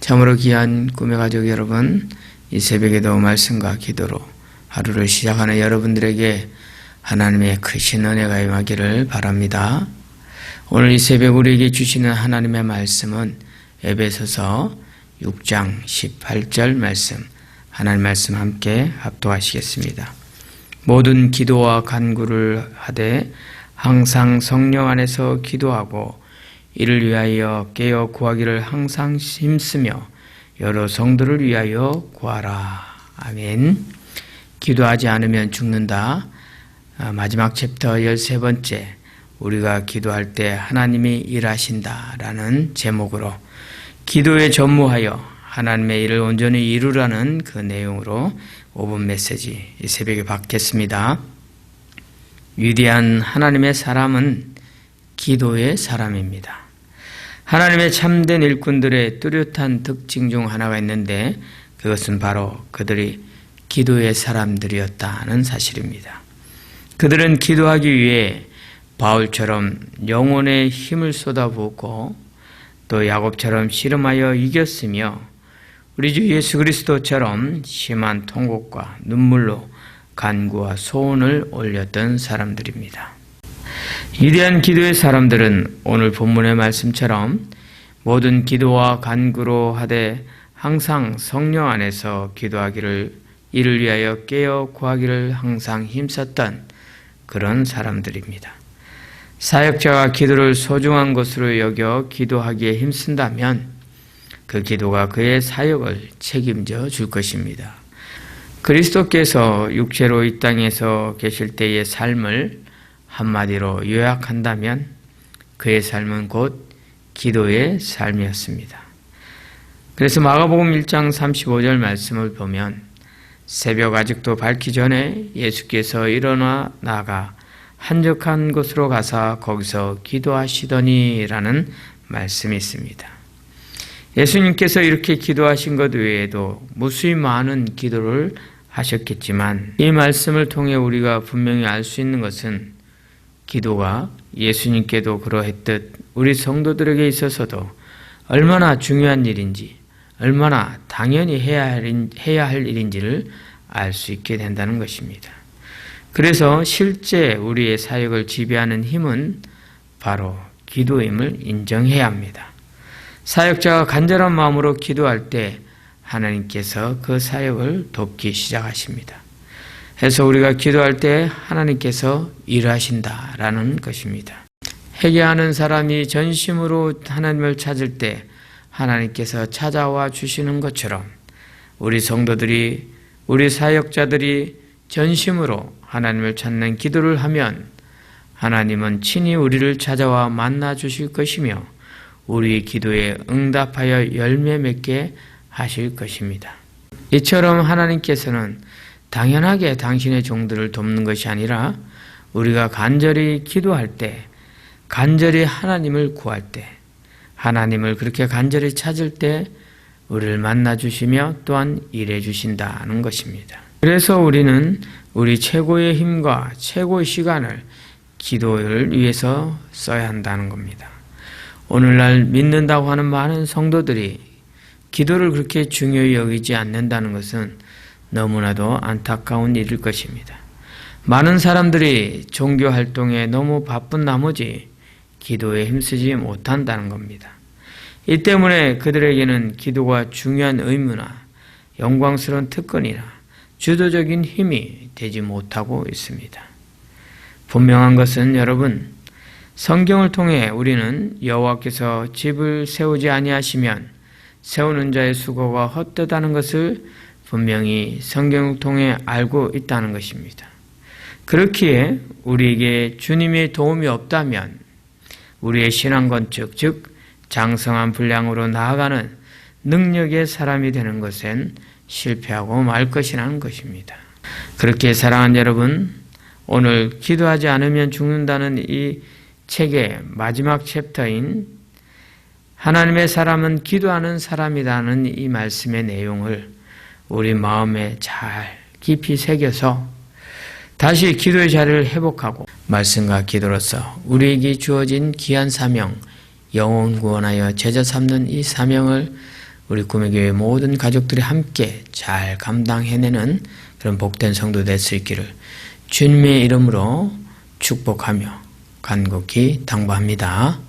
참으로 귀한 꿈의 가족 여러분, 이 새벽에도 말씀과 기도로 하루를 시작하는 여러분들에게 하나님의 크신 은혜가 임하기를 바랍니다. 오늘 이 새벽 우리에게 주시는 하나님의 말씀은 에베소서 6장 18절 말씀, 하나님 말씀 함께 합독하시겠습니다. 모든 기도와 간구를 하되 항상 성령 안에서 기도하고 이를 위하여 깨어 구하기를 항상 힘쓰며 여러 성도를 위하여 구하라. 아멘. 기도하지 않으면 죽는다. 마지막 챕터 13번째, 우리가 기도할 때 하나님이 일하신다 라는 제목으로 기도에 전무하여 하나님의 일을 온전히 이루라는 그 내용으로 5분 메시지 이 새벽에 받겠습니다. 위대한 하나님의 사람은 기도의 사람입니다. 하나님의 참된 일꾼들의 뚜렷한 특징 중 하나가 있는데 그것은 바로 그들이 기도의 사람들이었다는 사실입니다. 그들은 기도하기 위해 바울처럼 영혼의 힘을 쏟아부었고 또 야곱처럼 씨름하여 이겼으며 우리 주 예수 그리스도처럼 심한 통곡과 눈물로 간구와 소원을 올렸던 사람들입니다. 위대한 기도의 사람들은 오늘 본문의 말씀처럼 모든 기도와 간구로 하되 항상 성령 안에서 기도하기를 이를 위하여 깨어 구하기를 항상 힘썼던 그런 사람들입니다. 사역자가 기도를 소중한 것으로 여겨 기도하기에 힘쓴다면 그 기도가 그의 사역을 책임져 줄 것입니다. 그리스도께서 육체로 이 땅에서 계실 때의 삶을 한마디로 요약한다면 그의 삶은 곧 기도의 삶이었습니다. 그래서 마가복음 1장 35절 말씀을 보면 새벽 아직도 밝기 전에 예수께서 일어나 나가 한적한 곳으로 가사 거기서 기도하시더니 라는 말씀이 있습니다. 예수님께서 이렇게 기도하신 것 외에도 무수히 많은 기도를 하셨겠지만 이 말씀을 통해 우리가 분명히 알 수 있는 것은 기도가 예수님께도 그러했듯 우리 성도들에게 있어서도 얼마나 중요한 일인지 얼마나 당연히 해야 할 일인지를 알 수 있게 된다는 것입니다. 그래서 실제 우리의 사역을 지배하는 힘은 바로 기도임을 인정해야 합니다. 사역자가 간절한 마음으로 기도할 때 하나님께서 그 사역을 돕기 시작하십니다. 그래서 우리가 기도할 때 하나님께서 일하신다라는 것입니다. 회개하는 사람이 전심으로 하나님을 찾을 때 하나님께서 찾아와 주시는 것처럼 우리 성도들이, 우리 사역자들이 전심으로 하나님을 찾는 기도를 하면 하나님은 친히 우리를 찾아와 만나 주실 것이며 우리 기도에 응답하여 열매 맺게 하실 것입니다. 이처럼 하나님께서는 당연하게 당신의 종들을 돕는 것이 아니라 우리가 간절히 기도할 때, 간절히 하나님을 구할 때, 하나님을 그렇게 간절히 찾을 때 우리를 만나 주시며 또한 일해 주신다는 것입니다. 그래서 우리는 우리 최고의 힘과 최고의 시간을 기도를 위해서 써야 한다는 겁니다. 오늘날 믿는다고 하는 많은 성도들이 기도를 그렇게 중요히 여기지 않는다는 것은 너무나도 안타까운 일일 것입니다. 많은 사람들이 종교 활동에 너무 바쁜 나머지 기도에 힘쓰지 못한다는 겁니다. 이 때문에 그들에게는 기도가 중요한 의무나 영광스러운 특권이나 주도적인 힘이 되지 못하고 있습니다. 분명한 것은 여러분, 성경을 통해 우리는 여호와께서 집을 세우지 아니하시면 세우는 자의 수고가 헛되다는 것을 분명히 성경을 통해 알고 있다는 것입니다. 그렇기에 우리에게 주님의 도움이 없다면 우리의 신앙 건축, 즉 장성한 분량으로 나아가는 능력의 사람이 되는 것엔 실패하고 말 것이라는 것입니다. 그렇게 사랑하는 여러분, 오늘 기도하지 않으면 죽는다는 이 책의 마지막 챕터인 하나님의 사람은 기도하는 사람이라는 이 말씀의 내용을 우리 마음에 잘 깊이 새겨서 다시 기도의 자리를 회복하고 말씀과 기도로서 우리에게 주어진 귀한 사명, 영혼 구원하여 제자 삼는 이 사명을 우리 꿈의교회 모든 가족들이 함께 잘 감당해내는 그런 복된 성도 될 수 있기를 주님의 이름으로 축복하며 간곡히 당부합니다.